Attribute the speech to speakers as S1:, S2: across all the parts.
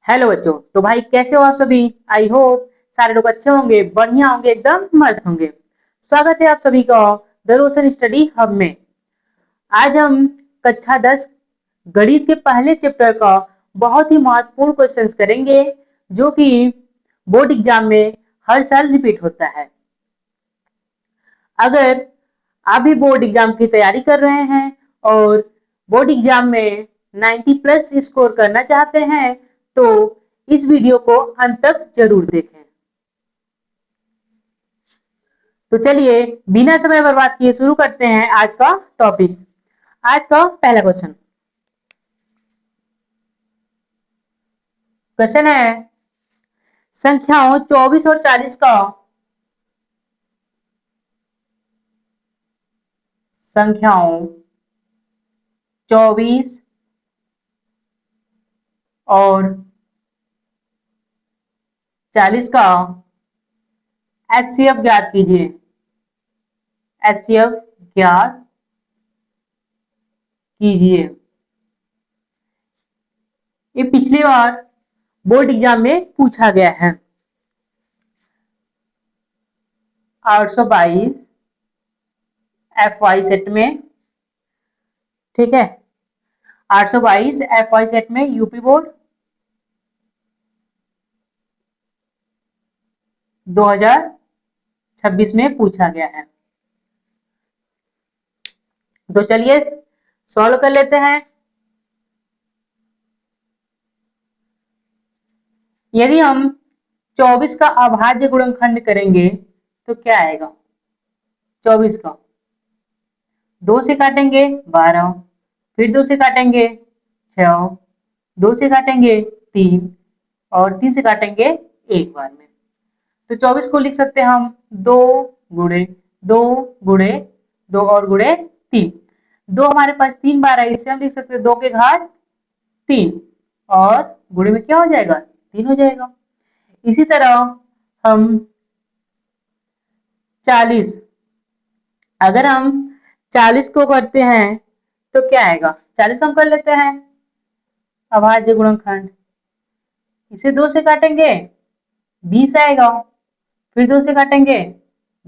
S1: Hello बच्चों। तो भाई कैसे हो आप सभी। आई होप सारे लोग अच्छे होंगे, बढ़िया होंगे, एकदम मस्त होंगे। स्वागत है आप सभी का द रोशन स्टडी हब में। आज हम कक्षा 10 गणित के पहले चैप्टर का बहुत ही महत्वपूर्ण क्वेश्चंस करेंगे, जो कि बोर्ड एग्जाम में हर साल रिपीट होता है। अगर आप भी बोर्ड एग्जाम की तैयारी कर रहे हैं और बोर्ड एग्जाम में 90 प्लस स्कोर करना चाहते हैं तो इस वीडियो को अंत तक जरूर देखें। तो चलिए बिना समय बर्बाद किए शुरू करते हैं आज का टॉपिक। आज का पहला क्वेश्चन क्वेश्चन है संख्याओं 24 और 40 का संख्याओं 24 और 40 का एचसीएफ ज्ञात कीजिए। एचसीएफ ज्ञात कीजिए। ये पिछली बार बोर्ड एग्जाम में पूछा गया है। 822 एफवाई सेट में, ठीक है। 822 एफवाई सेट में यूपी बोर्ड 2026 में पूछा गया है। तो चलिए सॉल्व कर लेते हैं। यदि हम 24 का अभाज्य गुणनखंड करेंगे तो क्या आएगा। 24 का 2 से काटेंगे 12, फिर 2 से काटेंगे 6, 2 से काटेंगे 3 और 3 से काटेंगे एक बार में। तो 24 को लिख सकते हैं हम 2 गुणे 2 गुणे 2 और गुणे 3। 2 हमारे पास 3 बार है, इसे हम लिख सकते हैं 2 के घात 3 और गुणे में क्या हो जाएगा 3 हो जाएगा। इसी तरह हम 40, अगर हम 40 को करते हैं तो क्या आएगा। 40 को हम कर लेते हैं अभाज्य गुणनखंड, इसे 2 से काटेंगे 20 आएगा, फिर 2 से काटेंगे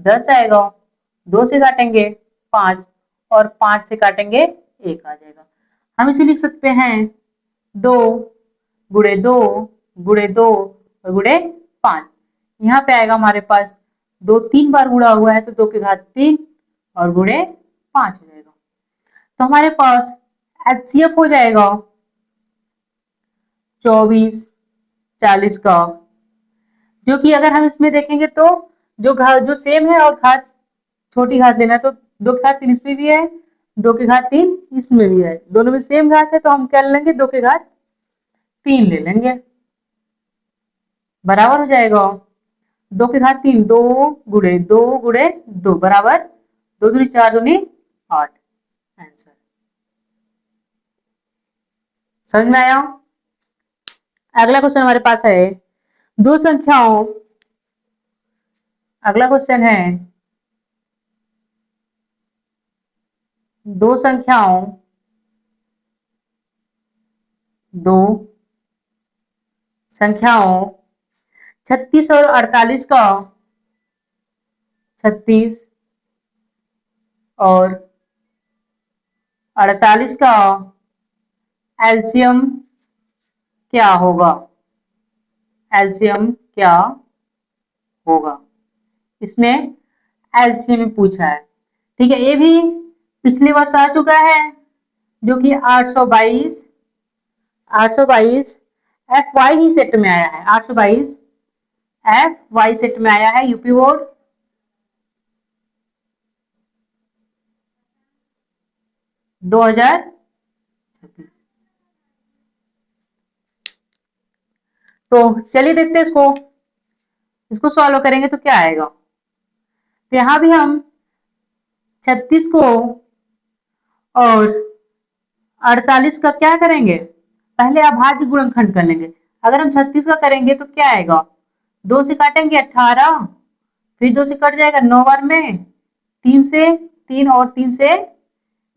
S1: 10 आएगा, 2 से काटेंगे 5 और 5 से काटेंगे 1 आ जाएगा। हम इसे लिख सकते हैं 2 गुणे 2 गुणे 2 और गुणे 5। यहाँ पे आएगा हमारे पास 2 3 बार गुणा हुआ है तो 2 के घात 3 और गुणे 5 हो जाएगा। तो हमारे पास एचसीएफ हो जाएगा 24 40 का, जो कि अगर हम इसमें देखेंगे तो जो सेम है और घात छोटी घात लेना है तो 2 के घात 3 इसमें भी है, 2 के घात 3 इसमें भी है, दोनों में सेम घात है तो हम क्या लेंगे 2 के घात 3 ले लेंगे, बराबर हो जाएगा 2 के घात 3 2 गुणे 2 गुणे 2 बराबर 2 दूनी 4 दूनी 8। आंसर समझ में आया। अगला क्वेश्चन हमारे पास है दो संख्याओं, अगला क्वेश्चन है दो संख्याओं दो संख्याओं 36 और 48 का 36 और 48 का एलसीएम क्या होगा। एलसीएम क्या होगा, इसमें एलसीएम पूछा है, ठीक है। ये भी पिछले वर्ष आ चुका है, जो कि 822 एफ वाई ही सेट में आया है। 822 एफ वाई सेट में आया है यूपी बोर्ड 2026। तो चलिए देखते हैं इसको सॉल्व करेंगे तो क्या आएगा। तो यहां भी हम 36 को और 48 का क्या करेंगे, पहले अभाज्य गुणनखंड कर लेंगे। अगर हम 36 का करेंगे तो क्या आएगा, 2 से काटेंगे 18, फिर 2 से कट जाएगा 9 बार में, 3 से 3 और 3 से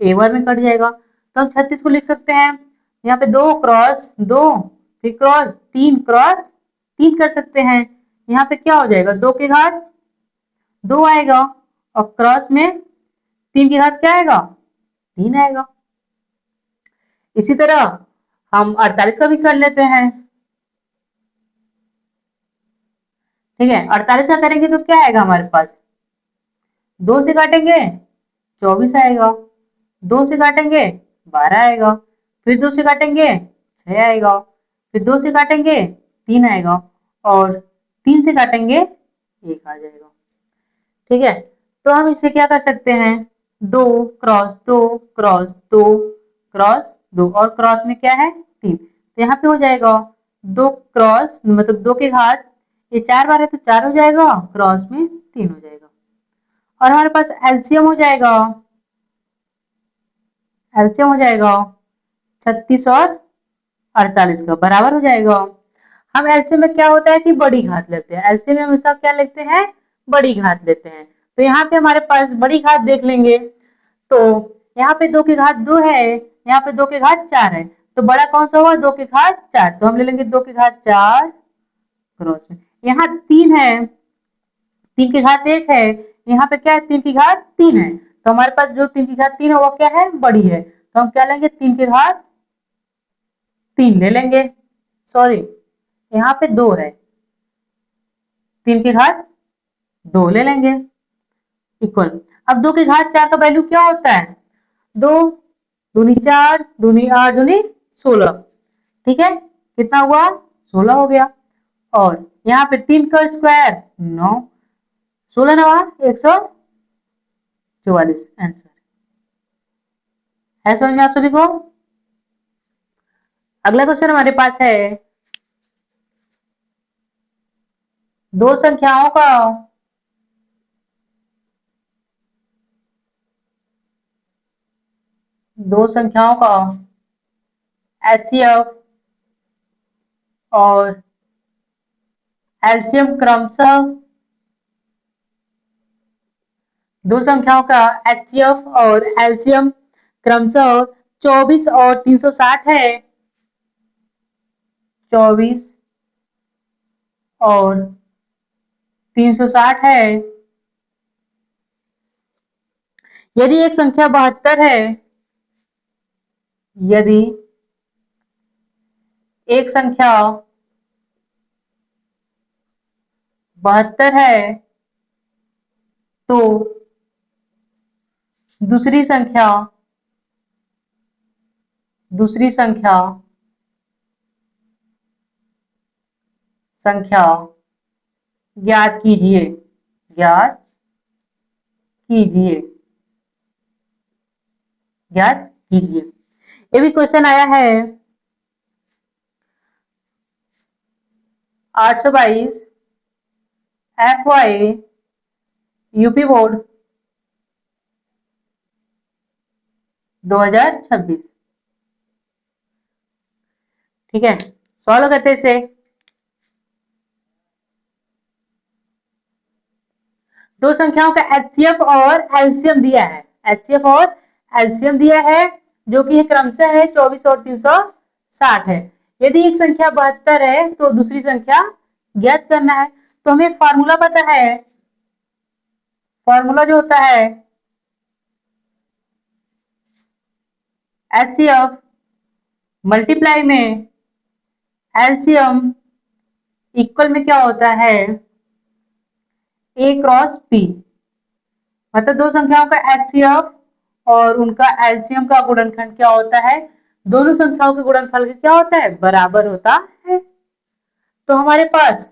S1: एक बार में कट जाएगा। तो हम 36 को लिख सकते हैं यहाँ पे 2 क्रॉस 2 फिर क्रॉस 3 कर सकते हैं। यहाँ पे क्या हो जाएगा, 2 की घात 2 आएगा और क्रॉस में 3 की घात क्या आएगा, 3 आएगा। इसी तरह हम 48 का भी कर लेते हैं। ठीक है, 48 का करेंगे तो क्या आएगा हमारे पास, 2 से काटेंगे 24 आएगा, 2 से काटेंगे 12 आएगा, फिर 2 से काटेंगे 6 आएगा, फिर 2 से काटेंगे 3 आएगा और 3 से काटेंगे 1 आ जाएगा। ठीक है, तो हम इसे क्या कर सकते हैं, 2 क्रॉस 2 क्रॉस 2 क्रॉस 2 और क्रॉस में क्या है 3, तो यहाँ पे हो जाएगा 2 क्रॉस मतलब 2 के घात, ये 4 बार है तो 4 हो जाएगा, क्रॉस में 3 हो जाएगा और हमारे पास एलसीएम हो जाएगा, एलसीएम हो जाएगा 36 और 48 का बराबर हो जाएगा। हम एलसीएम में क्या होता है कि बड़ी घात लेते हैं, एलसीएम में हमेशा क्या लेते हैं, बड़ी घात लेते हैं। तो यहाँ पे हमारे पास बड़ी घात देख लेंगे, तो यहाँ पे 2 की घात 2 है, यहाँ पे 2 की घात 4 है, तो बड़ा कौन सा हुआ, 2 की घात 4, तो हम ले लेंगे 2 की घात 4 क्रॉस में। यहाँ 3 है, 3 की घात 1 है, यहाँ पे क्या है 3 की घात 3 है, तो हमारे पास जो 3 की घात 3 है वो क्या है, बड़ी है, तो हम क्या लेंगे 3 की घात 3 ले लेंगे। सॉरी, यहाँ पे 2 है, 3 की घात 2 ले लेंगे इक्वल। अब 2 की घात 4 का वैल्यू क्या होता है, 2 दूनी 4 दूनी 8 दूनी 16, ठीक है, कितना हुआ 16 हो गया। और यहाँ पे 3 का स्क्वायर 9, 16 नवा 144 आंसर है। समझ में आप सभी को। अगला क्वेश्चन हमारे पास है, दो संख्याओं का एचसीएफ और एलसीएम क्रमशः, दो संख्याओं का एचसीएफ और एलसीएम क्रमशः 24 और 360 है, 24 और 360 है। यदि एक संख्या 72 है, यदि एक संख्या 72 है तो दूसरी संख्या संख्या ज्ञात कीजिए, ज्ञात कीजिए, ज्ञात कीजिए। ये भी क्वेश्चन आया है 822 FY यूपी बोर्ड 2026। ठीक है, सॉल्व करते इसे। दो संख्याओं का एचसीएफ और एलसीएम दिया है, एचसीएफ और एलसीएम दिया है जो कि क्रमशः है 24 और 360 है। यदि एक संख्या 72 है तो दूसरी संख्या ज्ञात करना है। तो हमें एक फार्मूला पता है, फार्मूला जो होता है एचसीएफ मल्टीप्लाई में एलसीएम इक्वल में क्या होता है, ए क्रॉस बी, मतलब दो संख्याओं का एचसीएफ और उनका एलसीएम का गुणनखंड क्या होता है, दोनों संख्याओं के गुणनफल का क्या होता है, बराबर होता है। तो हमारे पास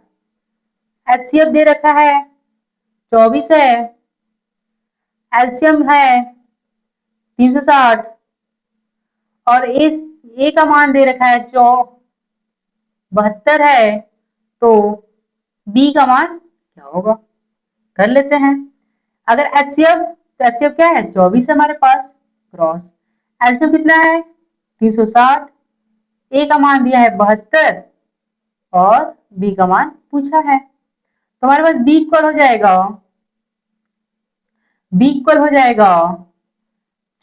S1: एचसीएफ दे रखा है 24 है, एलसीएम है 360 और ए का मान दे रखा है 72 है, तो बी का मान क्या होगा, कर लेते हैं। अगर एचसीएफ तो एचसीएफ क्या है 24 है हमारे पास, क्रॉस एलसीएम कितना है 360, ए का मान दिया है 72 और बी का मान पूछा है, तो हमारे पास बी इक्वल हो जाएगा, बी इक्वल हो जाएगा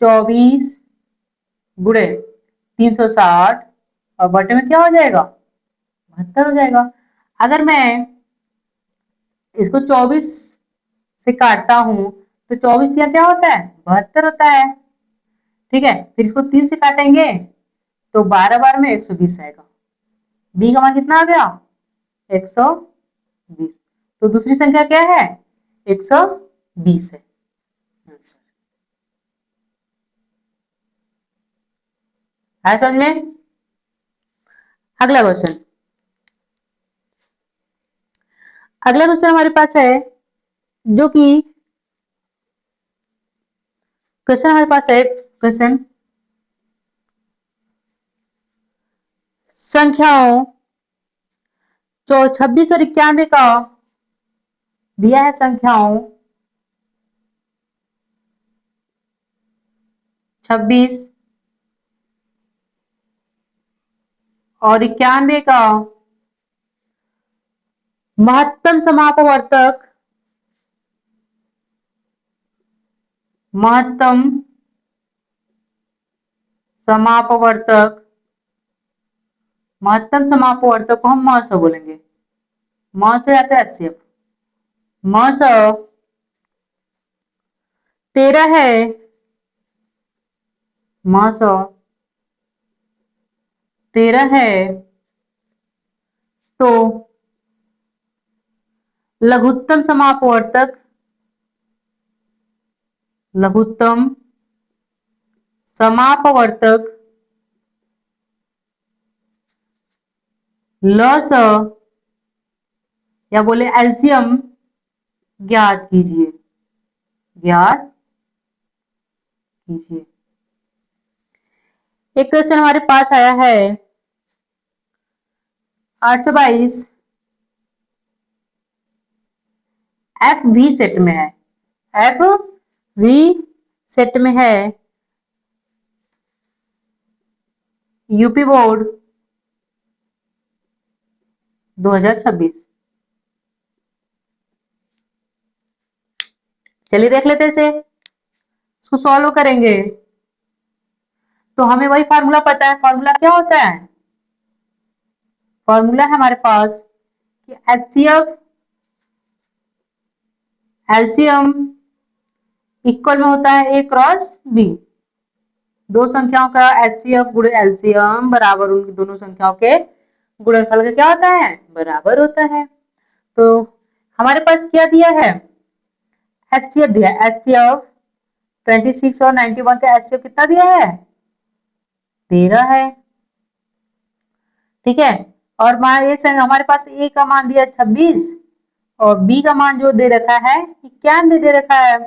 S1: 24 गुणे 360 और बटे में क्या हो जाएगा 72 हो जाएगा। अगर मैं इसको 24 से काटता हूं तो 24 दिया क्या होता है, 72 होता है। ठीक है, फिर इसको 3 से काटेंगे तो 12 बार में 120 आएगा। बी का मान कितना आ गया, 120। तो दूसरी संख्या क्या है, 120 है। आया समझ में। अगला क्वेश्चन, अगला क्वेश्चन हमारे पास है, जो कि क्वेश्चन हमारे पास है क्वेश्चन संख्याओं 26 और 91 का दिया है। संख्याओं 26 और 91 का महत्तम समापवर्तक, महत्तम समापवर्तक, महत्तम समापवर्तक को हम म से बोलेंगे। म से आता है एचसीएफ। म से 13 है, म से 13 है, तो लघुत्तम समापवर्तक, लघुत्तम समापवर्तक ल स, या बोले एलसीएम ज्ञात कीजिए, ज्ञात कीजिए। एक क्वेश्चन हमारे पास आया है 822 एफ वी सेट में है, एफ वी सेट में है, यूपी बोर्ड 2026। चलिए देख लेते हैं इसे, इसको सॉल्व करेंगे तो हमें वही फार्मूला पता है। फार्मूला क्या होता है, फार्मूला है हमारे पास कि एचसीएफ एलसीएम इक्वल में होता है ए क्रॉस बी। दो संख्याओं का एचसीएफ गुणे एलसीएम बराबर उनकी दोनों संख्याओं के गुणनफल का क्या होता है, बराबर होता है। तो हमारे पास क्या दिया है, एचसीएफ दिया है। एचसीएफ 26 और 91 का एचसीएफ कितना दिया है, 13 है। ठीक है, और मान ये हमारे पास ए का मान दिया 26 और बी का मान जो दे रखा है 91 दे रखा है,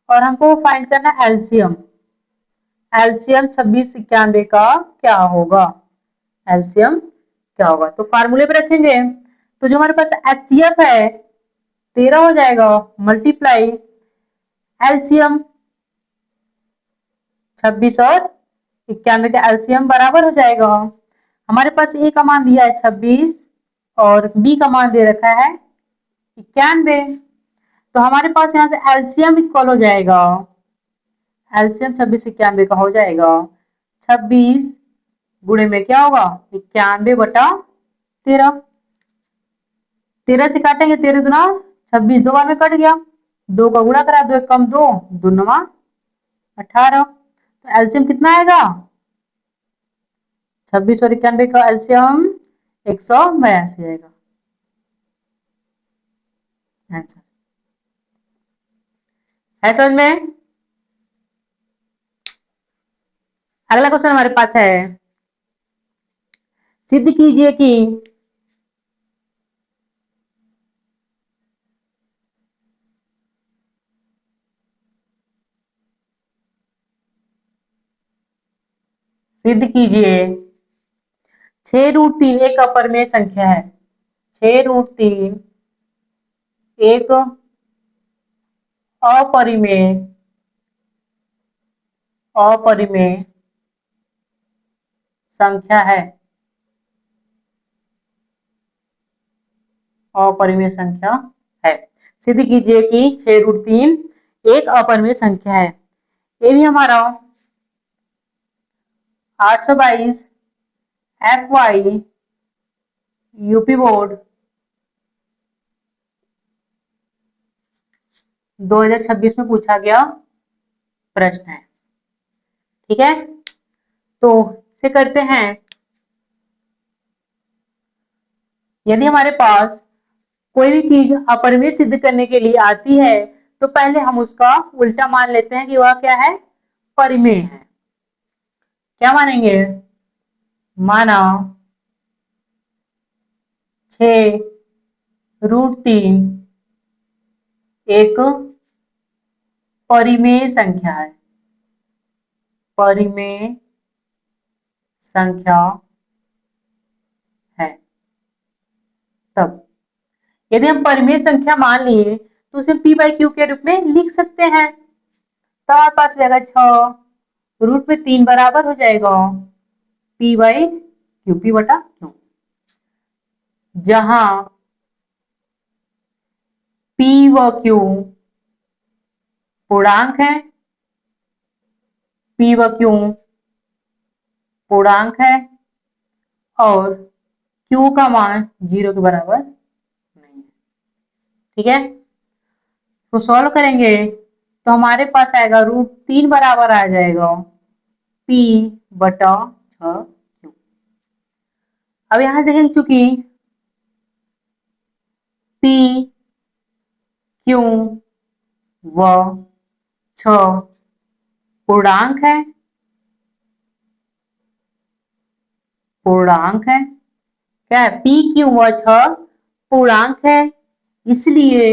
S1: और हमको फाइंड करना है एलसीएम। एलसीएम 26 91 का क्या होगा, एलसीएम क्या होगा। तो फार्मूले पे रखेंगे तो जो हमारे पास एचसीएफ है 13 हो जाएगा, मल्टीप्लाई एलसीएम 26 और 91 का एलसीएम बराबर हो जाएगा। हमारे पास ए का मान दिया है 26 और बी का मान दे रखा है 91, तो हमारे पास यहाँ से एलसीएम इक्वल हो जाएगा, एलसीएम 26 91 का हो जाएगा 26 गुणे में क्या होगा 91 बटा 13। 13 से काटेंगे, 13 दुना 26, दो बार में कट गया, दो का गुणा करा, दो एक कम दो, दो नवा 18। तो एलसीएम कितना आएगा, 26 और 91 का एलसीएम 182 आएगा आंसर। है समझ में। अगला क्वेश्चन हमारे पास है, सिद्ध कीजिए कि सिद्ध कीजिए 6√3 एक अपरिमेय संख्या है। 6√3 एक अपरिमेय अपरिमेय संख्या है, अपरिमेय संख्या है। सिद्ध कीजिए कि 6√3 एक अपरिमेय संख्या है। ये भी हमारा 822 एफ वाई यूपी बोर्ड 2026 में पूछा गया प्रश्न है। ठीक है, तो इसे करते हैं। यदि हमारे पास कोई भी चीज अपरिमेय सिद्ध करने के लिए आती है तो पहले हम उसका उल्टा मान लेते हैं कि वह क्या है, परिमेय है। क्या मानेंगे, माना 6√3 एक परिमेय संख्या है, परिमेय संख्या है। तब यदि हम परिमेय संख्या मान लिए तो उसे p बाई क्यू के रूप में लिख सकते हैं। तो हमारे पास हो जाएगा 6√3 बराबर हो जाएगा p बाई क्यू, p बटा क्यू, जहां p व q पूर्णांक है, p व q पूर्णांक है और q का मान 0 के बराबर नहीं है। ठीक है, तो सॉल्व करेंगे तो हमारे पास आएगा √3 बराबर आ जाएगा p बटा 6q। अब यहां देखेंगे चूंकि p q व 6 पूर्णांक है, पूर्णांक है, क्या है, p q व 6 पूर्णांक है, इसलिए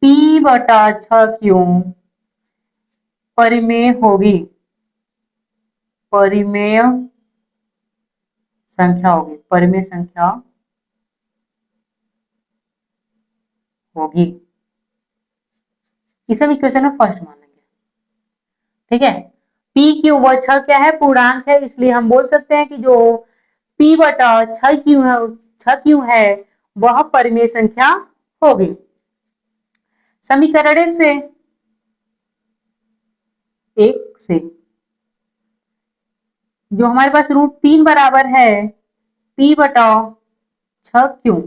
S1: p बटा 6q परिमेय होगी, परिमेय संख्या होगी, परिमेय संख्या होगी। इसे हम इक्वेशन में फर्स्ट मान लेंगे। ठीक है, p q व 6 क्या है, पूर्णांक है, इसलिए हम बोल सकते हैं कि जो p बटा 6q है वह परिमेय संख्या होगी। समीकरण 1 से जो हमारे पास √3 बराबर है p बटा 6q,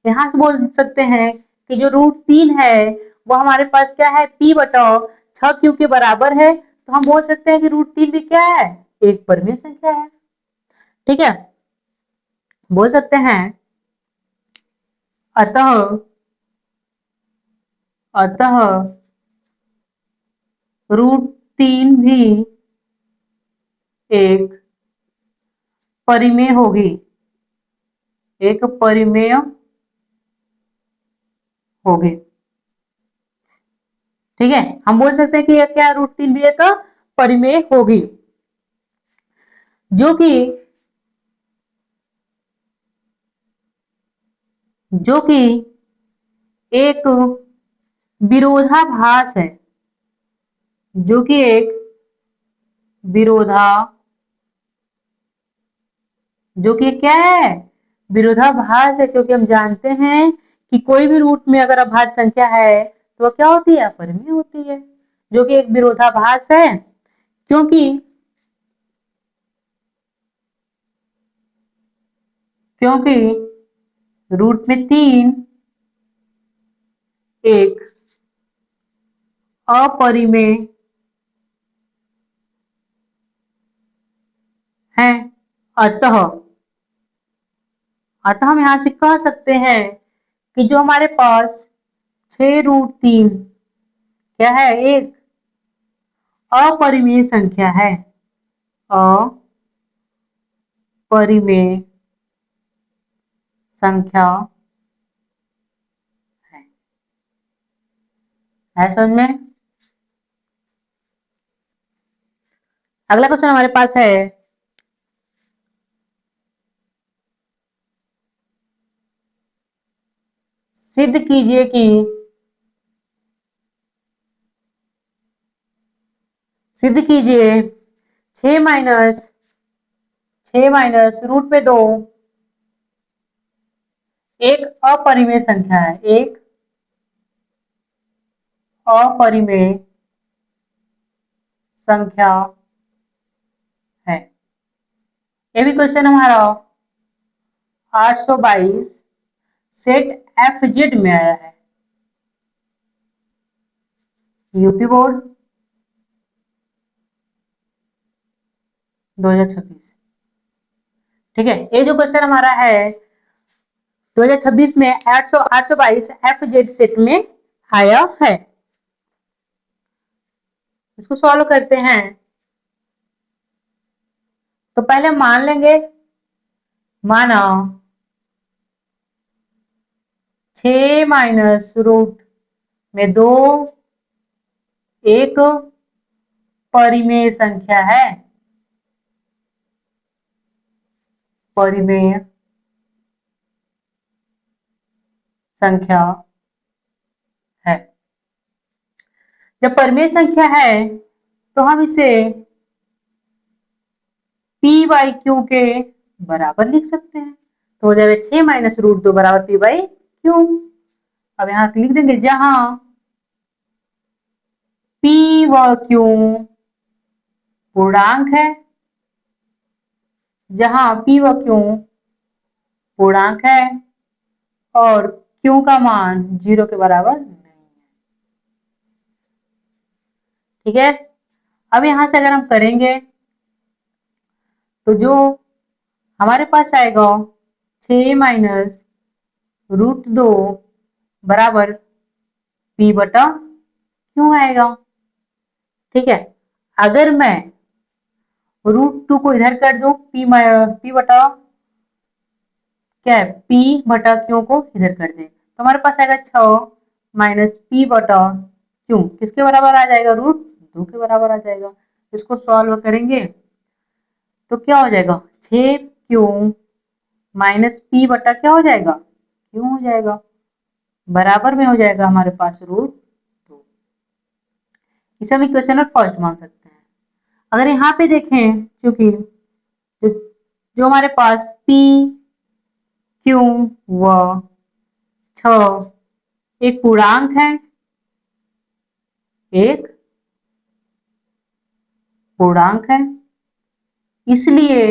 S1: यहां से बोल सकते हैं कि जो √3 है वो हमारे पास क्या है, p बटा 6q के बराबर है, तो हम बोल सकते हैं कि √3 भी क्या है, एक परिमेय संख्या है। ठीक है, बोल सकते हैं अतः √3 भी एक परिमेय होगी, एक परिमेय होगी। ठीक है, हम बोल सकते हैं कि यह क्या, √3 भी एक परिमेय होगी, जो कि एक विरोधाभास है, जो कि एक जो कि क्या है, विरोधाभास है, क्योंकि हम जानते हैं कि कोई भी रूट में अगर अभाज्य संख्या है तो वह क्या होती है, अपरिमेय होती है, जो कि एक विरोधाभास है, क्योंकि √3 एक अपरिमेय है। अतः हम यहां से कह सकते हैं कि जो हमारे पास 6√3 क्या है, एक अपरिमेय संख्या है, अपरिमेय संख्या है समझ में। अगला क्वेश्चन हमारे पास है, सिद्ध कीजिए कि 6 माइनस √2 एक अपरिमेय संख्या है, एक अपरिमेय संख्या ये भी क्वेश्चन हमारा 822 सेट एफ जेड में आया है, यूपी बोर्ड 2026। ठीक है, ये जो क्वेश्चन हमारा है 2026 में 822 एफ जेड सेट में आया है। इसको सॉल्व करते हैं। तो पहले मान लेंगे, माना 6 माइनस रूट में 2 एक परिमेय संख्या है, परिमेय संख्या है। जब परिमेय संख्या है तो हम इसे P बाई क्यू के बराबर लिख सकते हैं। तो हो जाएगा 6 माइनस रूट 2 बराबर P बाई क्यू। अब यहां लिख देंगे जहां P व Q पूर्णांक है, जहां P व Q पूर्णांक है और Q का मान 0 के बराबर नहीं है। ठीक है, अब यहां से अगर हम करेंगे तो जो हमारे पास आएगा 6 माइनस रूट 2 बराबर P बटा क्यू आएगा। ठीक है, अगर मैं रूट 2 को इधर कर दूं, P बटा क्या है, P बटा क्यू को इधर कर दें तो हमारे पास आएगा 6 माइनस P बटा क्यू, किसके बराबर आ जाएगा, रूट 2 के बराबर आ जाएगा। इसको सॉल्व करेंगे तो क्या हो जाएगा, 6Q माइनस P बटा क्या हो जाएगा, क्यू हो जाएगा, बराबर में हो जाएगा हमारे पास रूट 2। इसे हम इक्वेशन नंबर फर्स्ट मान सकते हैं। अगर यहाँ पे देखें, चूंकि जो हमारे पास P क्यू व 6 एक पूर्णांक है, एक पूर्णांक है, इसलिए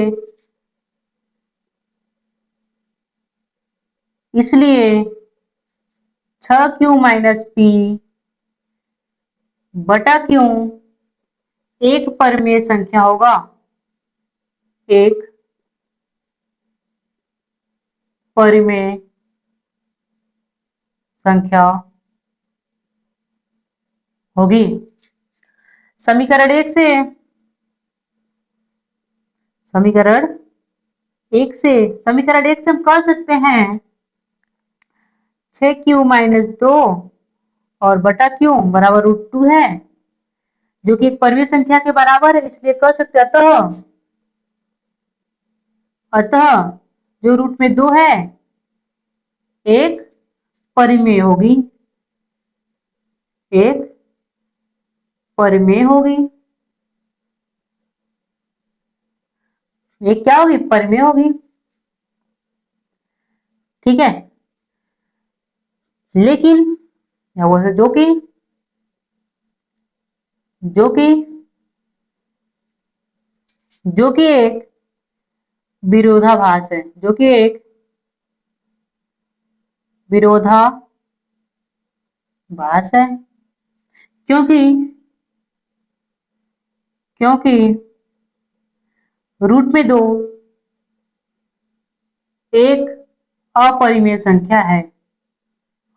S1: इसलिए 6Q माइनस P बटा क्यू एक परिमेय संख्या होगा, एक परिमेय संख्या होगी। समीकरण एक से हम कह सकते हैं 6Q माइनस 2 और बटा क्यू बराबर रूट 2 है, जो कि एक परिमेय संख्या के बराबर है, इसलिए कह सकते अतः जो रूट में 2 है एक परिमेय होगी, एक परिमेय होगी। ये क्या होगी, परिमेय होगी। ठीक है, लेकिन जो कि जो कि जो कि एक विरोधाभास है, जो कि एक विरोधाभास है, क्योंकि क्योंकि रूट में 2 एक अपरिमेय संख्या है,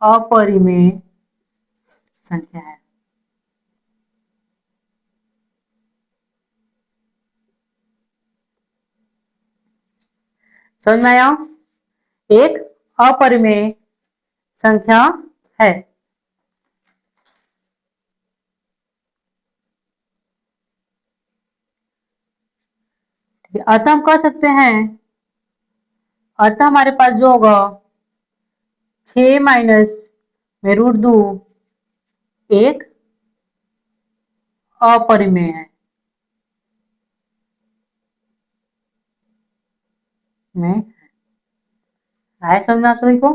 S1: अपरिमेय संख्या है। समझ में आया, एक अपरिमेय संख्या है। अतः हम कह सकते हैं, अतः हमारे पास जो होगा 6 माइनस में रूट 2 एक अपरिमेय है, में आया समझ में आप सभी को।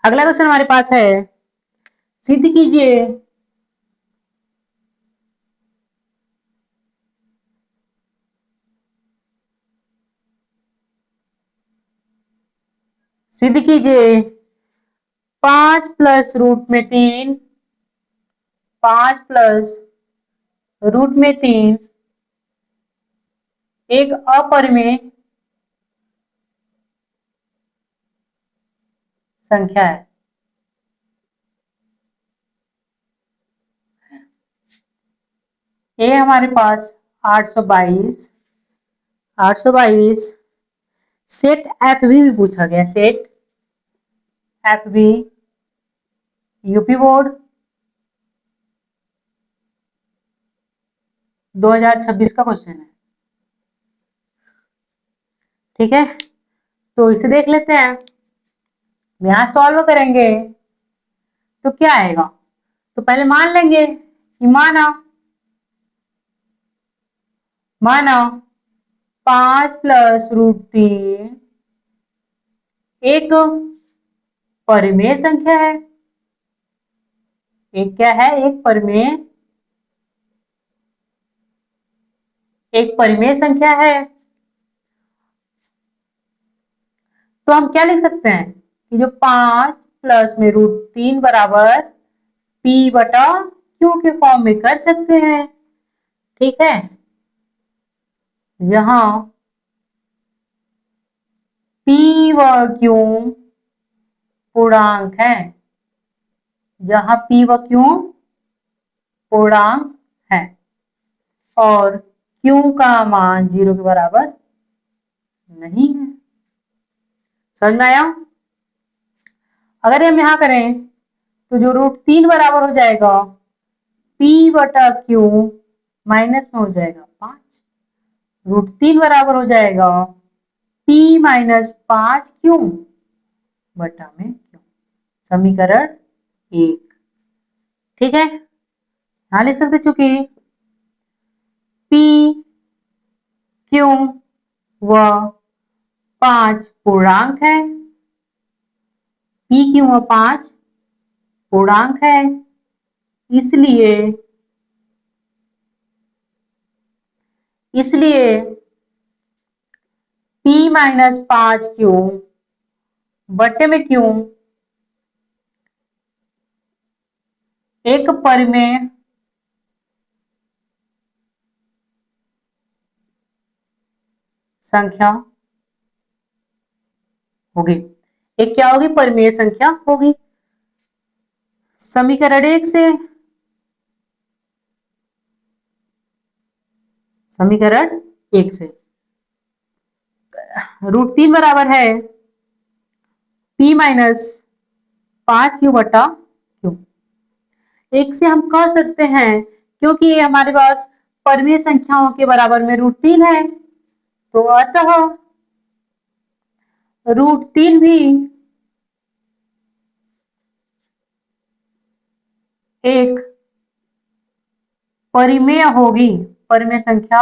S1: अगला क्वेश्चन हमारे पास है, सिद्ध कीजिए सिद्ध कीजिए 5 प्लस रूट में 3, 5 प्लस रूट में 3 एक अपरिमेय संख्या है। ये हमारे पास 822 सेट एफ भी पूछा गया, set F B UP board 2026 का क्वेश्चन है। ठीक है, तो इसे देख लेते हैं। यहां सॉल्व करेंगे तो क्या आएगा, तो पहले मान लेंगे कि माना 5 प्लस रूट 3 एक परिमेय संख्या है। एक क्या है, एक परिमेय संख्या है। तो हम क्या लिख सकते हैं कि जो 5 प्लस में रूट 3 बराबर पी बटा क्यू के फॉर्म में कर सकते हैं। ठीक है, जहां पी व क्यू पूर्णांक है, जहां पी व क्यू पूर्णांक है और क्यू का मान 0 के बराबर नहीं है। समझ में आया? अगर हम यहां करें तो जो रूट 3 बराबर हो जाएगा पी बटा क्यू माइनस में हो जाएगा 5, रूट 3 बराबर हो जाएगा पी माइनस 5 क्यू बटा में क्यू, समीकरण 1। ठीक है, यहां लिख सकते चूंकि पी क्यू व 5 पूर्णांक है, पी क्यू व 5 पूर्णांक है, इसलिए P माइनस 5 क्यू बटे में क्यू एक परिमेय संख्या होगी। एक क्या होगी, परिमेय संख्या होगी। समीकरण 1 से रूट 3 बराबर है P माइनस 5 क्यू बटा क्यू। एक से हम कह सकते हैं क्योंकि ये हमारे पास परिमेय संख्याओं के बराबर में रूट 3 है, तो अतः रूट 3 भी एक परिमेय होगी, परिमेय संख्या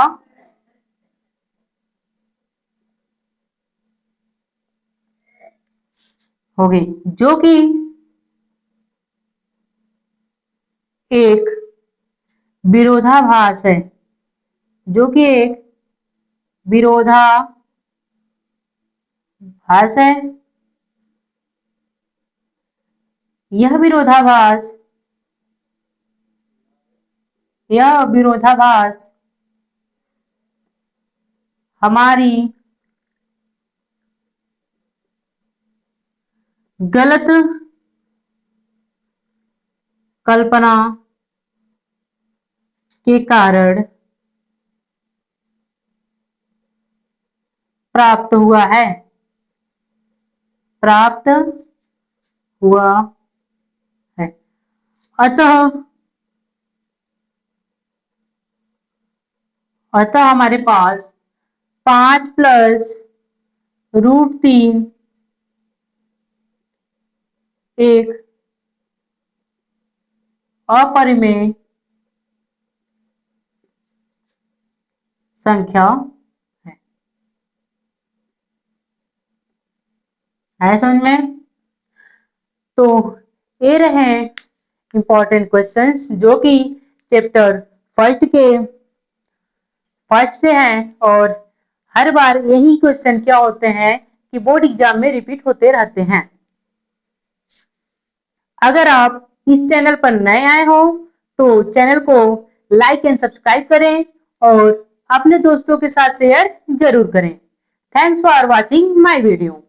S1: होगी, जो कि एक विरोधाभास है, जो कि एक विरोधाभास है। यह विरोधाभास हमारी गलत कल्पना के कारण प्राप्त हुआ है, अतः हमारे पास 5 प्लस रूट 3 एक अपरिमेय संख्या है समझ में? तो ये रहे इंपॉर्टेंट क्वेश्चंस जो कि चैप्टर फर्स्ट से हैं, और हर बार यही क्वेश्चन क्या होते हैं कि बोर्ड एग्जाम में रिपीट होते रहते हैं। अगर आप इस चैनल पर नए आए हो तो चैनल को लाइक एंड सब्सक्राइब करें और अपने दोस्तों के साथ शेयर जरूर करें। Thanks for watching my video.